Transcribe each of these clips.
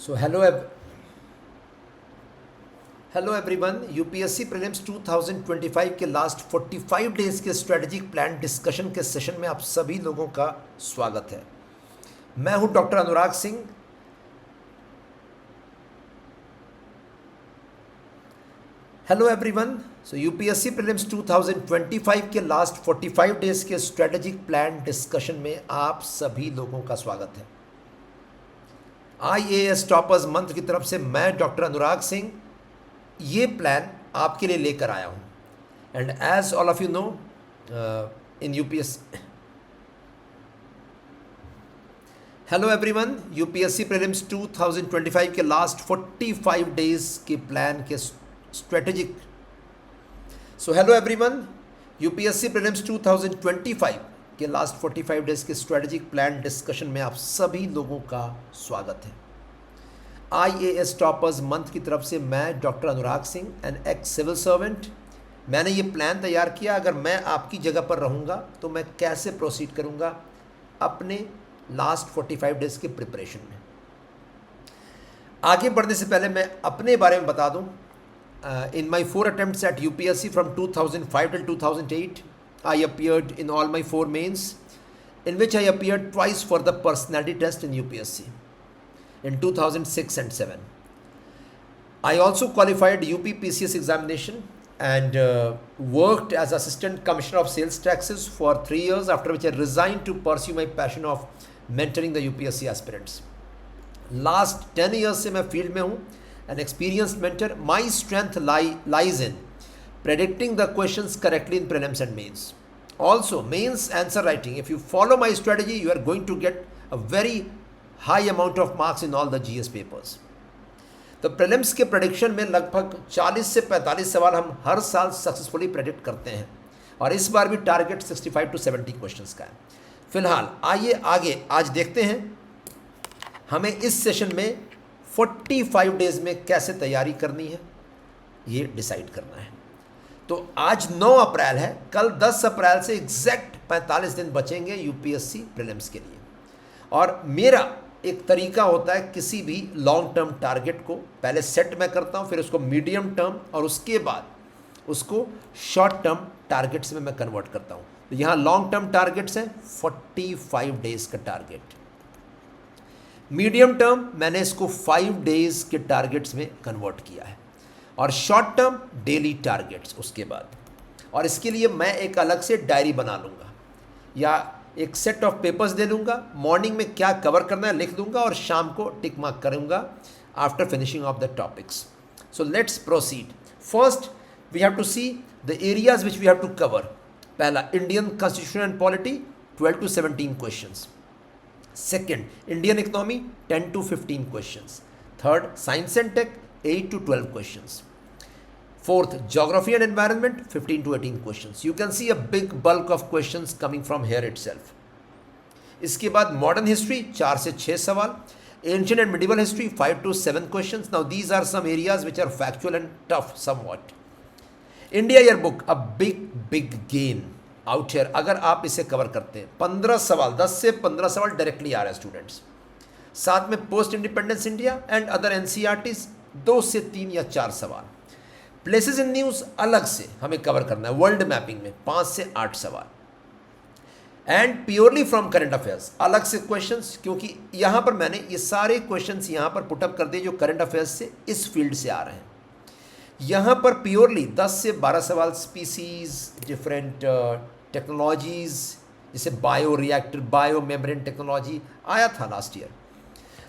So hello everyone, UPSC prelims 2025 के last 45 days के strategic plan discussion के session में आप सभी लोगों का स्वागत है। मैं हूं doctor Anurag Singh. Hello everyone, सो यूपीएससी प्रीलिम्स 2025 के लास्ट 45 डेज के स्ट्रेटेजिक प्लान डिस्कशन में आप सभी लोगों का स्वागत है। आईएएस टॉपर्स मंथ की तरफ से मैं डॉक्टर अनुराग सिंह ये प्लान आपके लिए लेकर आया हूँ। And as all of you know, in UPS hello everyone, UPSC prelims 2025 के लास्ट 45 डेज के प्लान के strategic hello everyone, UPSC prelims 2025 के लास्ट 45 डेज के स्ट्रेटेजिक प्लान डिस्कशन में आप सभी लोगों का स्वागत है। आईएएस टॉपर्स मंथ की तरफ से मैं doctor Anurag Singh, an ex civil servant, मैंने ये प्लान तैयार किया। अगर मैं आपकी जगह पर रहूँगा तो मैं कैसे प्रोसीड करूँगा अपने लास्ट 45 डेज के प्रिपरेशन में। आगे बढ़ने से पहले मैं अपने बारे में बता दूँ। In my 4 attempts at UPSC from 2005 till 2008, I appeared in all my 4 mains, in which I appeared twice for the personality test in UPSC. In 2006 and 7. I also qualified UP PCS examination and worked as Assistant Commissioner of Sales Taxes for 3 years, after which I resigned to pursue my passion of mentoring the UPSC aspirants. Last 10 years से मैं field में हूँ, an experienced mentor. My strength lies in predicting the questions correctly in prelims and mains. Also, mains answer writing. If you follow my strategy, you are going to get a very high amount of marks in all the GS papers. तो prelims के prediction में लगभग 40 से 45 सवाल हम हर साल successfully predict करते हैं, और इस बार भी टारगेट 65 to 70 क्वेश्चंस का है। फिलहाल आइए आगे आज देखते हैं हमें इस सेशन में 45 डेज में कैसे तैयारी करनी है, ये डिसाइड करना है। तो आज 9 अप्रैल है, कल 10 अप्रैल से एग्जैक्ट 45 दिन बचेंगे यूपीएससी प्रीलिम्स के लिए। और मेरा एक तरीका होता है किसी भी लॉन्ग टर्म टारगेट को पहले सेट मैं करता हूँ, फिर उसको मीडियम टर्म और उसके बाद उसको शॉर्ट टर्म टारगेट्स में मैं कन्वर्ट करता हूँ। तो यहाँ लॉन्ग टर्म टारगेट्स हैं 45 डेज का टारगेट। मीडियम टर्म मैंने इसको 5 डेज के टारगेट्स में कन्वर्ट किया है, और शॉर्ट टर्म डेली टारगेट्स उसके बाद। और इसके लिए मैं एक अलग से डायरी बना लूँगा या एक सेट ऑफ पेपर्स दे लूँगा। मॉर्निंग में क्या कवर करना है लिख दूँगा और शाम को टिक मार्क करूँगा after finishing off the topics. So let's proceed. First we have to see the areas which we have to cover. पहला, Indian constitution and polity 12 to 17 questions. Second, Indian economy 10 to 15 questions. Third, science and tech 8 to 12 questions. Fourth, geography and environment 15 to 18 questions. You can see a big bulk of questions coming from here itself. इसके बाद modern history 4 से 6 सवाल, ancient and medieval history 5 to 7 questions. Now these are some areas which are factual and tough somewhat. India year book, a big gain out here. अगर आप इसे cover करते हैं 15 सवाल, 10 से 15 सवाल डायरेक्टली आ रहे हैं स्टूडेंट्स। साथ में post independence India and other NCERTs 2 से 3 या 4 सवाल। प्लेसेस इन न्यूज़ अलग से हमें कवर करना है, वर्ल्ड मैपिंग में 5 से 8 सवाल। And purely from current affairs अलग से क्वेश्चंस, क्योंकि यहाँ पर मैंने ये सारे क्वेश्चंस यहाँ पर पुटअप कर दिए जो करंट अफेयर्स से इस फील्ड से आ रहे हैं। यहाँ पर प्योरली 10 से 12 सवाल स्पीसीज, डिफरेंट टेक्नोलॉजीज़, जैसे bio reactor, bio membrane technology आया था लास्ट ईयर।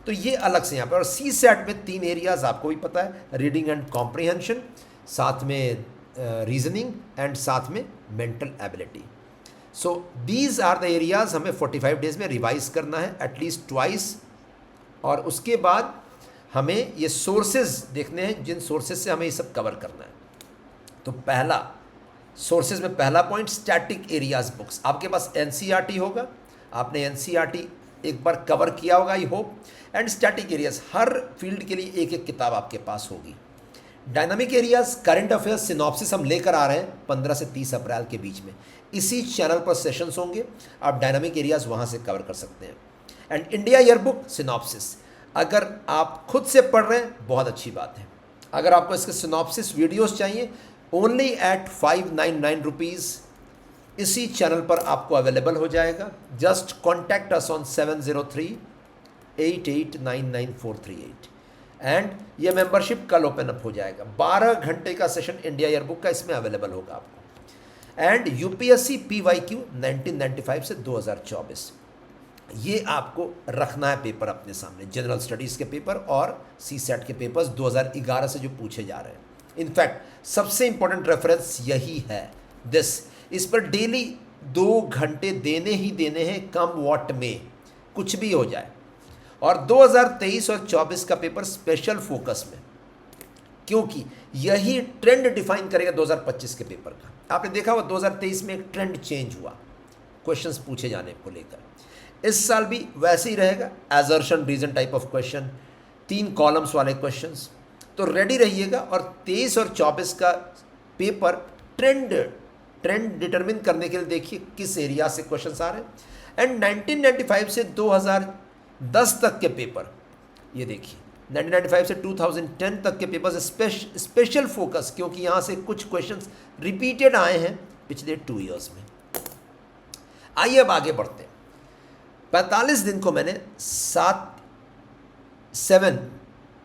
तो ये अलग से यहाँ पर। और सी सेट में 3 एरियाज आपको भी पता है, रीडिंग एंड कॉम्प्रिहेंशन, साथ में रीजनिंग एंड साथ में mental ability. So these are the areas हमें 45 डेज में रिवाइज करना है एटलीस्ट ट्वाइस। और उसके बाद हमें ये सोर्सेज देखने हैं जिन सोर्सेज से हमें ये सब कवर करना है। तो पहला सोर्सेज में पहला पॉइंट, स्टैटिक एरियाज बुक्स। आपके पास एनसीईआरटी होगा, आपने एनसीईआरटी एक बार कवर किया होगा I hope. And static areas, her field के लिए एक एक किताब आपके पास होगी। Dynamic areas, current affairs synopsis हम लेकर आ रहे हैं 15 से 30 अप्रैल के बीच में। इसी चैनल पर सेशंस होंगे, आप डायनामिक एरियाज वहाँ से कवर कर सकते हैं। And India year book synopsis, अगर आप खुद से पढ़ रहे हैं बहुत अच्छी बात है। अगर आपको इसके सिनॉप्सिस वीडियोस चाहिए ओनली एट 599 रुपीज़ इसी चैनल पर आपको अवेलेबल हो जाएगा। Just contact us on 7038899438 and ये मेंबरशिप कल ओपन अप हो जाएगा। 12 घंटे का सेशन इंडिया ईयरबुक का इसमें अवेलेबल होगा आपको। एंड यूपीएससी PYQ 1995 से 2024 ये आपको रखना है पेपर अपने सामने, जनरल स्टडीज़ के पेपर और CSAT के पेपर्स 2011 से जो पूछे जा रहे हैं। इनफैक्ट सबसे इंपॉर्टेंट रेफरेंस यही है दिस। इस पर डेली 2 घंटे देने ही देने हैं, कम वॉट में कुछ भी हो जाए। और 2023 और 24 का पेपर स्पेशल फोकस में, क्योंकि यही ट्रेंड डिफाइन करेगा 2025 के पेपर का। आपने देखा हुआ 2023 में एक ट्रेंड चेंज हुआ क्वेश्चंस पूछे जाने को लेकर। इस साल भी वैसे ही रहेगा, assertion reason type of question, 3 columns वाले क्वेश्चंस। तो रेडी रहिएगा। और 23 और 24 का पेपर ट्रेंड डिटरमिन करने के लिए देखिए किस एरिया से क्वेश्चंस आ रहे हैं। एंड 1995 से 2010 तक के पेपर ये देखिए, 1995 से 2010 तक के पेपर स्पेशल फोकस, क्योंकि यहाँ से कुछ क्वेश्चंस रिपीटेड आए हैं पिछले 2 इयर्स में। आइए अब आगे बढ़ते हैं। 45 दिन को मैंने 7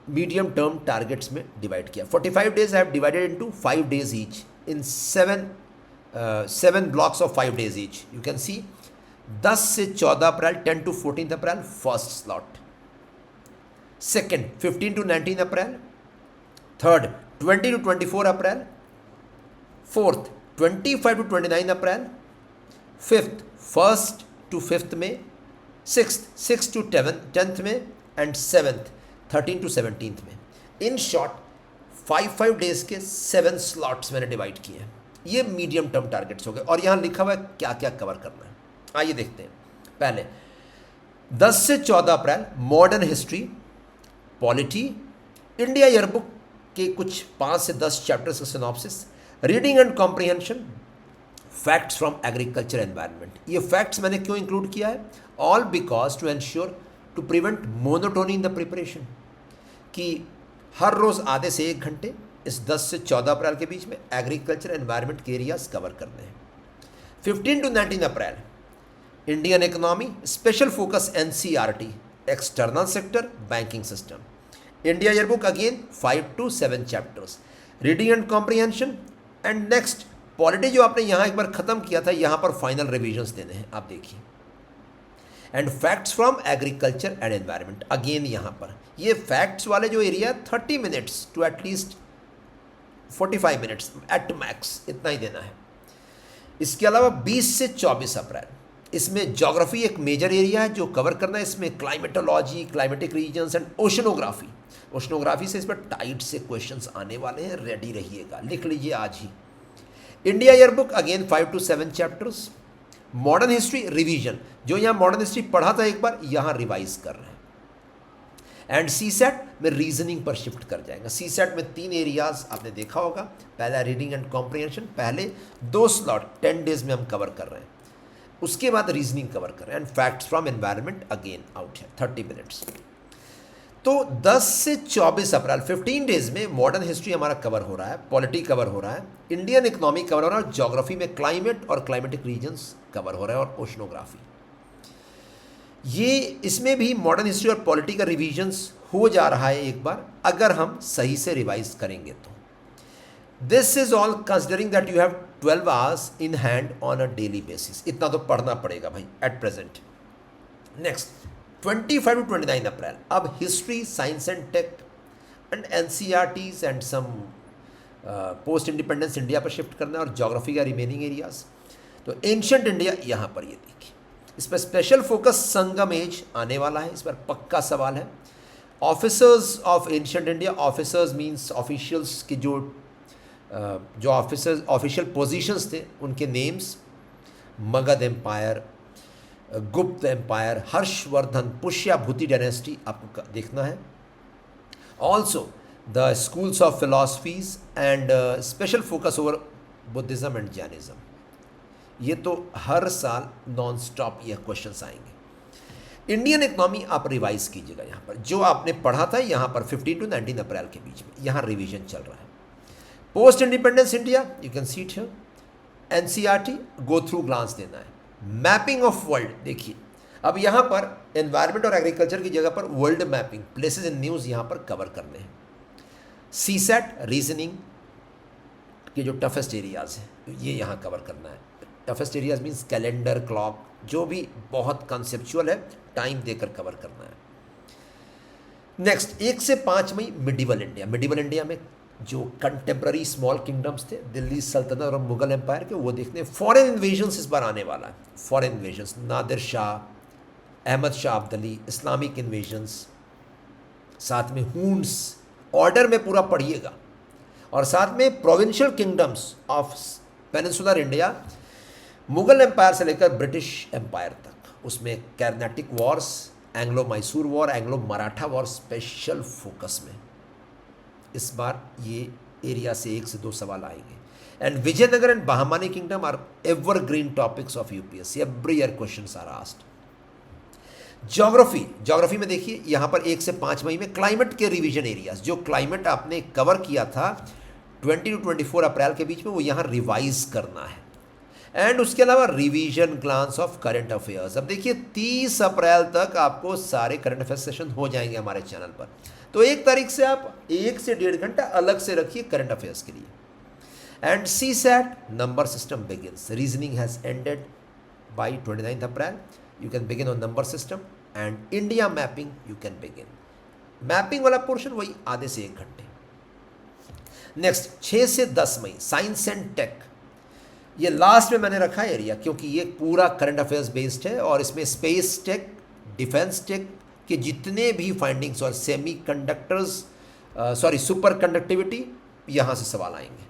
मीडियम टर्म टारगेट्स में डिवाइड किया। 45 days I have divided into 5 days each in 7 blocks of 5 days each. You can सी 10 से 14 अप्रैल, 10 to 14 April first slot, second 15 to 19 April, third 20 to 24 April, fourth 25 to 29 April, fifth 1st to 5th में, sixth 6 to 10th में, and seventh 13 to 17th में। In short 5 days के 7 slots मैंने divide किए हैं। ये medium term targets हो गए और यहाँ लिखा हुआ है क्या क्या कवर करना है। आइए देखते हैं। पहले 10 से 14 अप्रैल modern history, polity, India yearbook के कुछ 5 से 10 चैप्टर्स का synopsis, reading and comprehension, facts from agriculture environment. ये फैक्ट्स मैंने क्यों इंक्लूड किया है? All because to ensure to prevent monotony in the preparation, कि हर रोज़ आधे से 1 घंटे इस 10 से 14 अप्रैल के बीच में एग्रीकल्चर एनवायरनमेंट के एरियाज कवर करने हैं। 15 to 19 April Indian economy, special focus NCERT, external sector, banking system. India yearbook again 5 to 7 chapters, reading and comprehension. And next polity जो आपने यहाँ एक बार ख़त्म किया था, यहाँ पर फाइनल रिविजन्स देने हैं, आप देखिए। And facts from agriculture and environment, again यहाँ पर ये फैक्ट्स वाले जो area 30 minutes to at least 45 minutes at max, इतना ही देना है। इसके अलावा 20 से 24 अप्रैल इसमें ज्योग्राफी एक मेजर एरिया है जो कवर करना है। इसमें climatology, climatic regions and oceanography से इस पर टाइट से क्वेश्चंस आने वाले हैं, रेडी रहिएगा, लिख लीजिए आज ही। India yearbook again 5 to 7 chapters. Modern history revision, जो यहाँ मॉडर्न हिस्ट्री पढ़ा था एक बार, यहाँ रिवाइज कर रहे हैं। एंड CSAT में रीजनिंग पर शिफ्ट कर जाएगा। CSAT में 3 एरियाज आपने देखा होगा। पहला रीडिंग एंड कॉम्प्रिहेंशन, पहले 2 स्लॉट 10 डेज में हम कवर कर रहे हैं, उसके बाद रीजनिंग कवर कर रहे हैं। And facts from environment again out है 30 मिनट्स। तो 10 से 24 अप्रैल 15 डेज में मॉडर्न हिस्ट्री हमारा कवर हो रहा है, पॉलिटी कवर हो रहा है, इंडियन इकोनॉमी कवर हो रहा है, और ज्योग्राफी में क्लाइमेट और क्लाइमेटिक रीजन्स कवर हो रहा है, और ओशनोग्राफी। ये इसमें भी मॉडर्न हिस्ट्री और पॉलिटी का रिविजन्स हो जा रहा है एक बार, अगर हम सही से रिवाइज करेंगे तो। This is all considering that you have 12 hours in hand on a daily basis। इतना तो पढ़ना पड़ेगा भाई at present. Next 25 to 29 April, अब history, science and tech and NCERTs and some post independence India पर shift करना है, और ज्योग्राफी का रिमेनिंग एरियाज। तो एंशिएंट इंडिया यहाँ पर ये देखिए, इस पर स्पेशल फोकस संगम एज आने वाला है, इस पर पक्का सवाल है। Officers of ancient India, officers means officials की जो ऑफिसर्स ऑफिशियल पोजीशंस थे उनके नेम्स, मगध एम्पायर, गुप्त एम्पायर, हर्षवर्धन, पुष्याभूति डायनेस्टी आपको देखना है। Also the schools of philosophies and special focus over Buddhism and Jainism. ये तो हर साल नॉन स्टॉप ये क्वेश्चंस आएंगे। इंडियन इकोनॉमी आप रिवाइज कीजिएगा, यहाँ पर जो आपने पढ़ा था यहाँ पर 15 टू 19 अप्रैल के बीच में यहाँ रिवीजन चल रहा है। Post independence India, you can see it here, NCERT go through glance देना है। मैपिंग ऑफ वर्ल्ड, देखिए अब यहाँ पर एनवायरमेंट और एग्रीकल्चर की जगह पर world mapping, places in news यहाँ पर कवर करने हैं। सीसैट रीजनिंग के जो टफेस्ट एरियाज हैं ये यहाँ कवर करना है। Toughest areas means calendar, clock, जो भी बहुत कंसेप्चुअल है, टाइम देकर कवर करना है। नेक्स्ट 1 से 5 मई मिडिवल इंडिया। मिडिवल इंडिया में जो कंटेम्प्ररी स्मॉल किंगडम्स थे दिल्ली सल्तनत और मुगल एम्पायर के, वो देखने। फॉरेन इन्वेजन्स इस बार आने वाला है। Foreign invasions, Nadir Shah, Ahmad Shah Abdali, Islamic invasions, साथ में हून्स, ऑर्डर में पूरा पढ़िएगा, और साथ में provincial kingdoms of peninsular India, Mughal empire से लेकर ब्रिटिश एम्पायर तक, उसमें Carnatic wars, Anglo Mysore war, Anglo Maratha war special focus में। इस बार ये एरिया से 1 से 2 सवाल आएंगे। And Vijayanagar and Bahamani kingdom are evergreen topics of UPSC, every year questions are asked. Geography में देखिए यहाँ पर 1 से 5 मई में क्लाइमेट के रिवीजन एरियाज, जो क्लाइमेट आपने कवर किया था 20 टू 24 अप्रैल के बीच में, वो यहाँ रिवाइज करना है। एंड उसके अलावा revision glance of current affairs. अब देखिए 30 अप्रैल तक आपको सारे करंट अफेयर सेशन हो जाएंगे हमारे चैनल पर, तो 1 तारीख से आप 1 से 1.5 घंटा अलग से रखिए करंट अफेयर्स के लिए। And CSAT number system begins, reasoning has ended by 29 April, you can begin on number system, and India mapping you can begin. Mapping वाला पोर्शन वही आधे से 1 घंटे। नेक्स्ट 6 से 10 मई साइंस एंड टेक, ये लास्ट में मैंने रखा है एरिया, क्योंकि ये पूरा करंट अफेयर्स बेस्ड है और इसमें स्पेस टेक, डिफेंस टेक के जितने भी फाइंडिंग्स और सेमी कंडक्टर्स सुपर कंडक्टिविटी, यहाँ से सवाल आएंगे।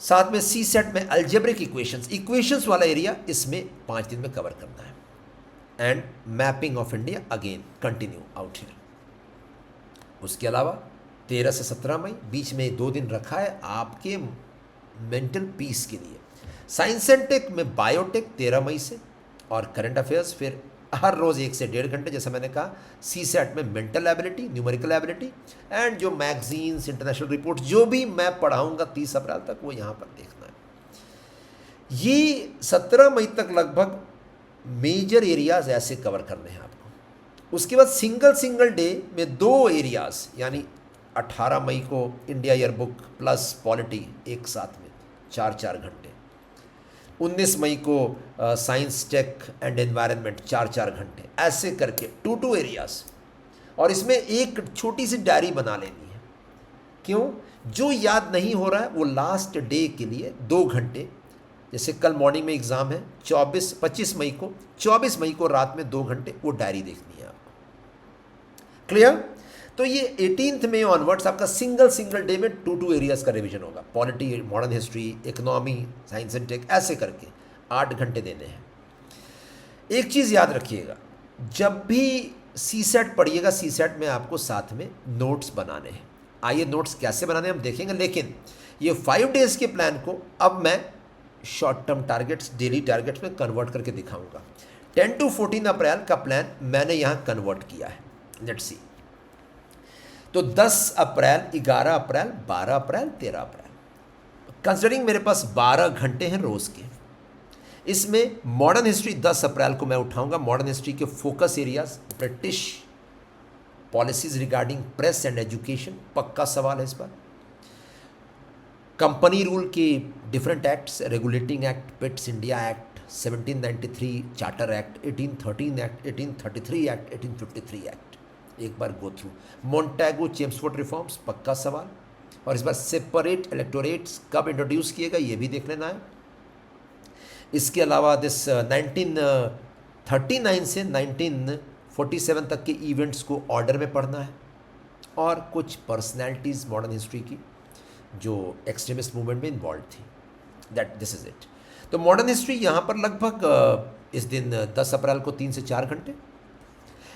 साथ में सी सेट में अल्जेब्रिक इक्वेशंस वाला एरिया इसमें 5 दिन में कवर करना है। And mapping of India again continue out here. उसके अलावा 13 से 17 मई बीच में 2 दिन रखा है आपके मेंटल पीस के लिए। साइंस एंड टेक में बायोटेक 13 मई से, और करंट अफेयर्स फिर हर रोज़ 1 से 1.5 घंटे, जैसा मैंने कहा। सी सेट में mental ability, numerical ability, and जो मैगजीन्स, इंटरनेशनल रिपोर्ट जो भी मैं पढ़ाऊंगा 30 अप्रैल तक, वो यहाँ पर देखना है। ये 17 मई तक लगभग मेजर एरियाज ऐसे कवर करने हैं आपको। उसके बाद सिंगल डे में 2 एरियाज, यानी 18 मई को इंडिया ईयरबुक प्लस पॉलिटी एक साथ में 4-4 घंटे, 19 मई को साइंस टेक एंड एनवायरनमेंट 4-4 घंटे, ऐसे करके 2 एरियाज। और इसमें एक छोटी सी डायरी बना लेनी है। क्यों? जो याद नहीं हो रहा है वो लास्ट डे के लिए 2 घंटे, जैसे कल मॉर्निंग में एग्ज़ाम है 25 मई को रात में 2 घंटे वो डायरी देखनी है आपको। क्लियर? तो ये 18 मई ऑनवर्ड्स आपका सिंगल डे में 2 एरियाज का रिवीजन होगा। Polity, modern history, economy, science and tech, ऐसे करके 8 घंटे देने हैं। एक चीज़ याद रखिएगा, जब भी सी सेट पढ़िएगा, सी सेट में आपको साथ में नोट्स बनाने हैं। आइए नोट्स कैसे बनाने हम देखेंगे, लेकिन ये 5 डेज़ के प्लान को अब मैं short term targets, daily targets में कन्वर्ट करके दिखाऊंगा। 10 टू 14 अप्रैल का प्लान मैंने यहाँ कन्वर्ट किया है। Let's see. तो 10 अप्रैल, 11 अप्रैल, 12 अप्रैल, 13 अप्रैल, कंसिडरिंग मेरे पास 12 घंटे हैं रोज़ के, इसमें मॉडर्न हिस्ट्री 10 अप्रैल को मैं उठाऊंगा। मॉडर्न हिस्ट्री के focus areas, British policies regarding press and education, पक्का सवाल है इस पर। कंपनी रूल के different acts, regulating act, Pitt's India act, 1793 charter act, 1813 act, 1833 act, 1853 act, एक बार go through. Montagu Chelmsford reforms, पक्का सवाल। और इस बार सेपरेट इलेक्टोरेट्स कब इंट्रोड्यूस किएगा ये भी देख लेना है। इसके अलावा दिस 1939 से 1947 तक के इवेंट्स को ऑर्डर में पढ़ना है, और कुछ पर्सनैलिटीज़ मॉडर्न हिस्ट्री की जो एक्सट्रीमिस्ट मूवमेंट में इन्वॉल्व थी। This is it. तो मॉडर्न हिस्ट्री यहाँ पर लगभग इस दिन 10 अप्रैल को 3 से 4 घंटे।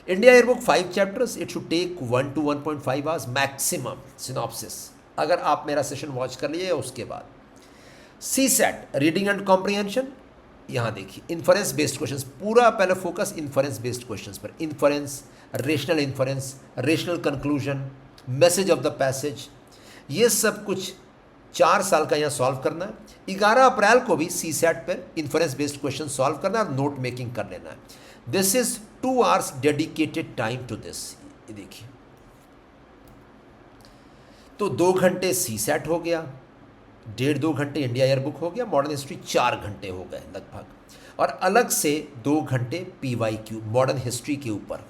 India yearbook 5 chapters, it should take 1 to 1.5 hours maximum synopsis, अगर आप मेरा सेशन वॉच कर लिए उसके बाद। CSAT reading and comprehension यहाँ देखिए इन्फरेंस बेस्ड क्वेश्चंस, पूरा पहले फोकस इन्फरेंस बेस्ड क्वेश्चंस पर। Inference, rational conclusion, message of the passage, ये सब कुछ 4 साल का यहाँ सॉल्व करना है। 11 अप्रैल को भी सी सेट पर इन्फरेंस बेस्ड क्वेश्चन सॉल्व करना है और नोट मेकिंग कर लेना है। This is 2 hours dedicated time to this. ये देखिए, तो 2 घंटे सी सेट हो गया, 1.5-2 घंटे इंडिया ईयर बुक हो गया, मॉडर्न हिस्ट्री 4 घंटे हो गए लगभग, और अलग से 2 घंटे PYQ मॉडर्न हिस्ट्री के ऊपर।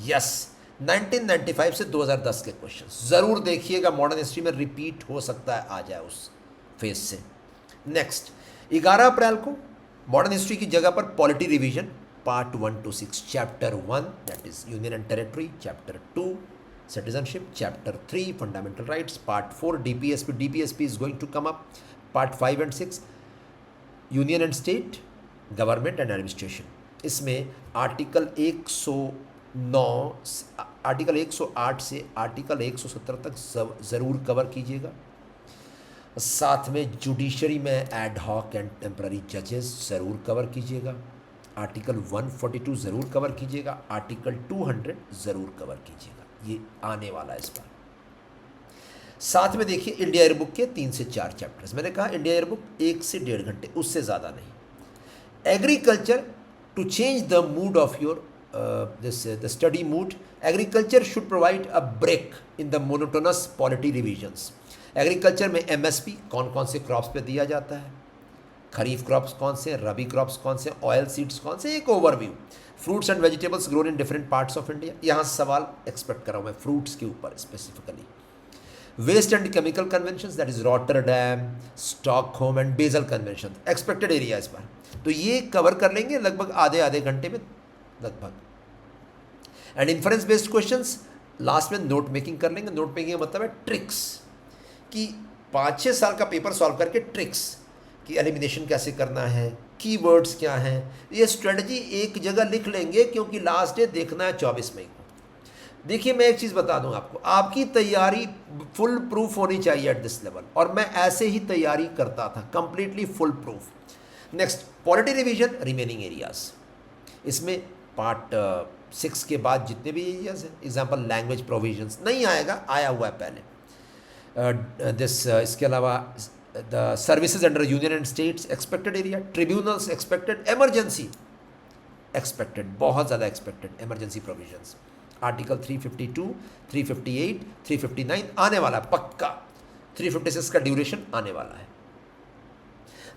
यस, 1995 से 2010 के क्वेश्चन ज़रूर देखिएगा, मॉडर्न हिस्ट्री में रिपीट हो सकता है आ जाए उस फेज से। नेक्स्ट 11 अप्रैल को मॉडर्न हिस्ट्री की जगह पर polity revision part 1 to 6, chapter 1 that is union and territory, chapter 2 citizenship, chapter 3 fundamental rights, part 4 DPSP is going to come up, part 5 and 6 union and state government and administration। इसमें article 108 से article 117 तक ज़रूर cover कीजिएगा। साथ में judiciary में ad hoc and temporary जजेस ज़रूर कवर कीजिएगा। आर्टिकल 142 ज़रूर कवर कीजिएगा, आर्टिकल 200 ज़रूर कवर कीजिएगा, ये आने वाला है इस बार। साथ में देखिए इंडिया ईयर बुक के 3 से 4 चैप्टर्स, मैंने कहा इंडिया ईयर बुक 1 से 1.5 घंटे, उससे ज़्यादा नहीं। Agriculture, to change the mood of your the study mood, agriculture should provide a break in the monotonous polity revisions. Agriculture में MSP कौन कौन से क्रॉप्स पे दिया जाता है, खरीफ क्रॉप्स कौन से, रबी क्रॉप्स कौन से, ऑयल सीड्स कौन से, एक overview. Fruits and vegetables grown in different parts of India, यहाँ सवाल एक्सपेक्ट कर रहा हूँ मैं फ्रूट्स के ऊपर specifically. Waste and chemical convention that is Rotterdam, Stockholm and Basel convention, expected area इस बार, तो ये कवर कर लेंगे लगभग आधे घंटे में लगभग। And inference based questions last में नोट मेकिंग कर लेंगे। नोट मेकिंग का मतलब है ट्रिक्स, कि 5-6 साल का पेपर सॉल्व करके ट्रिक्स कि एलिमिनेशन कैसे करना है, कीवर्ड्स क्या हैं, ये स्ट्रेटजी एक जगह लिख लेंगे, क्योंकि लास्ट डे देखना है 24 मई को। देखिए मैं एक चीज़ बता दूं आपको, आपकी तैयारी फुल प्रूफ होनी चाहिए एट दिस लेवल, और मैं ऐसे ही तैयारी करता था, completely full proof. Next polity revision, remaining areas, इसमें पार्ट 6 के बाद जितने भी एरियाज हैं, एग्जाम्पल लैंग्वेज प्रोविजंस नहीं आएगा, आया हुआ है पहले। इसके अलावा the services under union and states expected area, tribunals expected, emergency expected, बहुत ज़्यादा expected emergency provisions, article 352, 358, 359 आने वाला पक्का, 356 का ड्यूरेशन आने वाला है।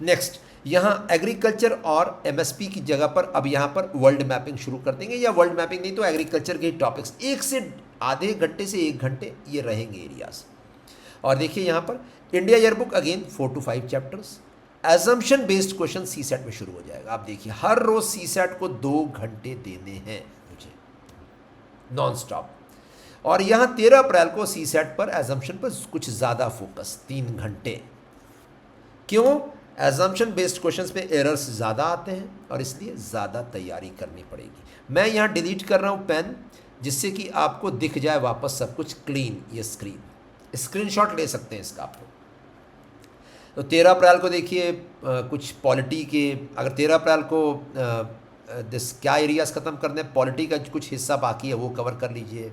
नेक्स्ट यहाँ एग्रीकल्चर और MSP की जगह पर अब यहाँ पर वर्ल्ड मैपिंग शुरू कर देंगे, या वर्ल्ड मैपिंग नहीं तो एग्रीकल्चर के टॉपिक्स 1 से आधे घंटे से 1 घंटे ये रहेंगे एरियाज। और देखिए यहाँ पर India year book again 4 to 5 chapters, assumption based question CSAT में शुरू हो जाएगा। आप देखिए हर रोज सी सेट को 2 घंटे देने हैं मुझे नॉन स्टॉप, और यहाँ 13 अप्रैल को सी सेट पर एजम्पशन पर कुछ ज़्यादा फोकस 3 घंटे। क्यों? एजम्पशन बेस्ड क्वेश्चंस पे एरर्स ज़्यादा आते हैं और इसलिए ज़्यादा तैयारी करनी पड़ेगी। मैं यहाँ डिलीट कर रहा हूँ पेन, जिससे कि आपको दिख जाए वापस सब कुछ क्लीन। ये स्क्रीनशॉट ले सकते हैं इसका आप लोग। तो 13 अप्रैल को देखिए कुछ पॉलिटी के, अगर 13 अप्रैल को क्या एरियाज़ ख़त्म करने हैं, पॉलिटी का कुछ हिस्सा बाकी है वो कवर कर लीजिए,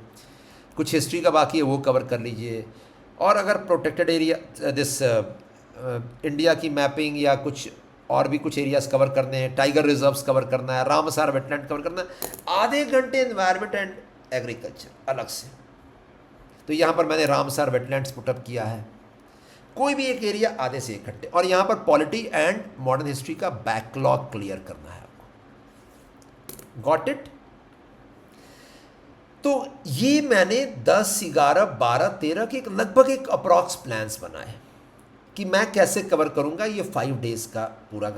कुछ हिस्ट्री का बाकी है वो कवर कर लीजिए, और अगर प्रोटेक्टेड एरिया इंडिया की मैपिंग या कुछ और भी कुछ एरियाज़ कवर करने हैं, टाइगर रिजर्व्स कवर करना है, रामसार वेटलैंड कवर करना है, आधे घंटे एनवायरनमेंट एंड एग्रीकल्चर अलग से। तो यहाँ पर मैंने रामसार वेटलैंड्स पुटअप किया है, कोई भी एक एरिया आधे से 1 घंटे, और यहाँ पर पॉलिटी एंड मॉडर्न हिस्ट्री का बैकलॉग क्लियर करना है आपको। Got it? तो ये मैंने 10, 11, 12, 13 के लगभग एक अप्रॉक्स प्लान्स बनाए कि मैं कैसे कवर करूँगा ये 5 डेज का पूरा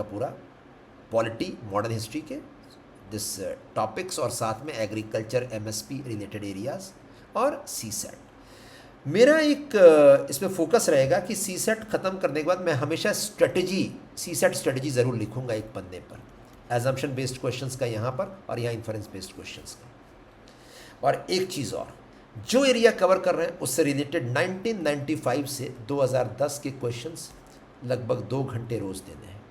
पॉलिटी मॉडर्न हिस्ट्री के दिस टॉपिक्स, और साथ में एग्रीकल्चर MSP रिलेटेड एरियाज और सी सेट। मेरा एक इसमें फोकस रहेगा कि सी सेट ख़त्म करने के बाद मैं हमेशा सी सेट स्ट्रेटजी ज़रूर लिखूंगा एक पन्ने पर, एजम्पशन बेस्ड क्वेश्चंस का यहाँ पर, और यहाँ इन्फरेंस बेस्ड क्वेश्चंस का। और एक चीज़ और, जो एरिया कवर कर रहे हैं उससे रिलेटेड 1995 से 2010 के क्वेश्चंस लगभग 2 घंटे रोज़ देने हैं।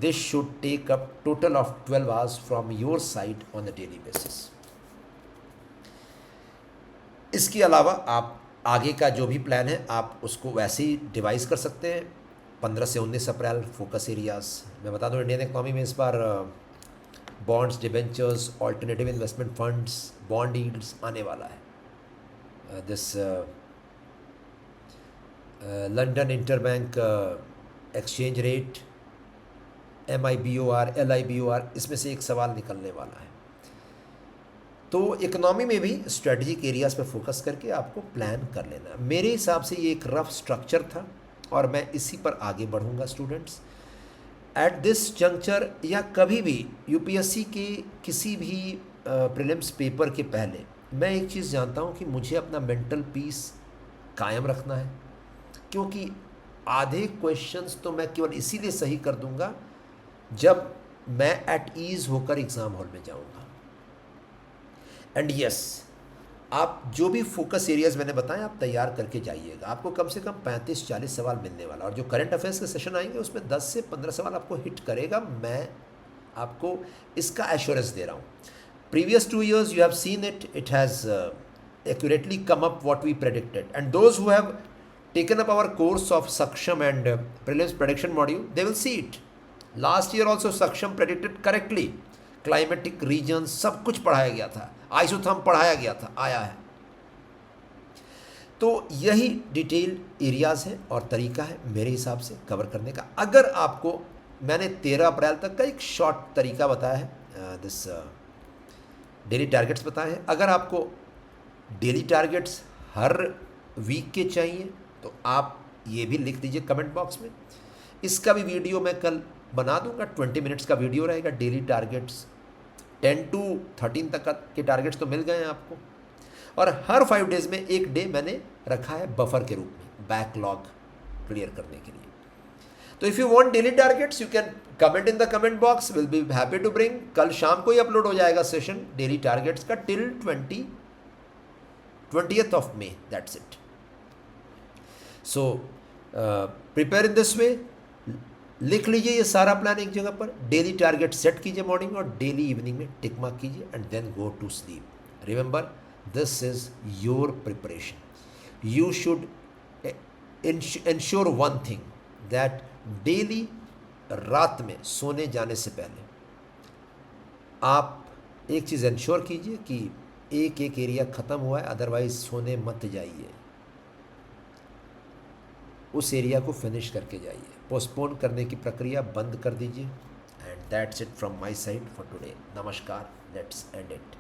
This should take up total of 12 hours from your side on a daily basis. इसके अलावा आप आगे का जो भी प्लान है आप उसको वैसे ही डिवाइस कर सकते हैं. 15 से 19 अप्रैल फोकस एरियाज. मैं बता दूं इंडियन इकोनॉमी में इस बार bonds, debentures, alternative investment funds, bond yields आने वाला है. This London interbank exchange rate, MIBOR, LIBOR, इसमें से एक सवाल निकलने वाला है. तो इकोनॉमी में भी स्ट्रेटजिक एरियाज़ पे फोकस करके आपको प्लान कर लेना. मेरे हिसाब से ये एक रफ स्ट्रक्चर था और मैं इसी पर आगे बढ़ूंगा स्टूडेंट्स. एट दिस जंक्चर या कभी भी यूपीएससी के किसी भी प्रीलिम्स पेपर के पहले मैं एक चीज़ जानता हूँ कि मुझे अपना मेंटल पीस कायम रखना है, क्योंकि आधे क्वेश्चंस तो मैं केवल इसीलिए सही कर दूंगा जब मैं एट ईज़ होकर एग्ज़ाम हॉल में जाऊंगा. एंड यस, आप जो भी फोकस एरियाज़ मैंने बताए आप तैयार करके जाइएगा. आपको कम से कम 35-40 सवाल मिलने वाला, और जो करंट अफेयर्स के सेशन आएंगे उसमें 10 से 15 सवाल आपको हिट करेगा. मैं आपको इसका एश्योरेंस दे रहा हूँ. Previous 2 years you have seen it has accurately come up what we predicted, and those who have taken up our course of Saksham and prelims prediction module, they will see it. Last year also Saksham predicted correctly. Climatic reason सब कुछ पढ़ाया गया था, isotherm पढ़ाया गया था, आया है. तो यही डिटेल एरियाज़ है और तरीका है मेरे हिसाब से कवर करने का. अगर आपको मैंने 13 अप्रैल तक का एक शॉर्ट तरीका बताया है, दिस डेली टारगेट्स बताए हैं. अगर आपको डेली टारगेट्स हर वीक के चाहिए तो आप ये भी लिख दीजिए कमेंट बॉक्स में. इसका भी वीडियो मैं कल बना दूंगा. 20 मिनट्स का वीडियो रहेगा. डेली टारगेट्स 10 to 13 तक के टारगेट्स तो मिल गए हैं आपको, और हर 5 डेज में एक डे मैंने रखा है बफर के रूप में बैकलॉग क्लियर करने के लिए. तो if you want daily targets you can comment in the comment box. Will be happy to bring. कल शाम को ही अपलोड हो जाएगा सेशन डेली टारगेट्स का till 20th of May. That's it. So prepare in this way. लिख लीजिए ये सारा प्लान एक जगह पर. डेली टारगेट सेट कीजिए मॉर्निंग और डेली इवनिंग में टिक मार्क कीजिए and then go to sleep. Remember, this is your preparation. You should ensure one thing, that daily रात में सोने जाने से पहले आप एक चीज़ इंश्योर कीजिए कि एक एक एरिया ख़त्म हुआ है, अदरवाइज सोने मत जाइए. उस एरिया को फिनिश करके जाइए. पोस्टपोन करने की प्रक्रिया बंद कर दीजिए. And that's it from my side for today. नमस्कार. Let's end it.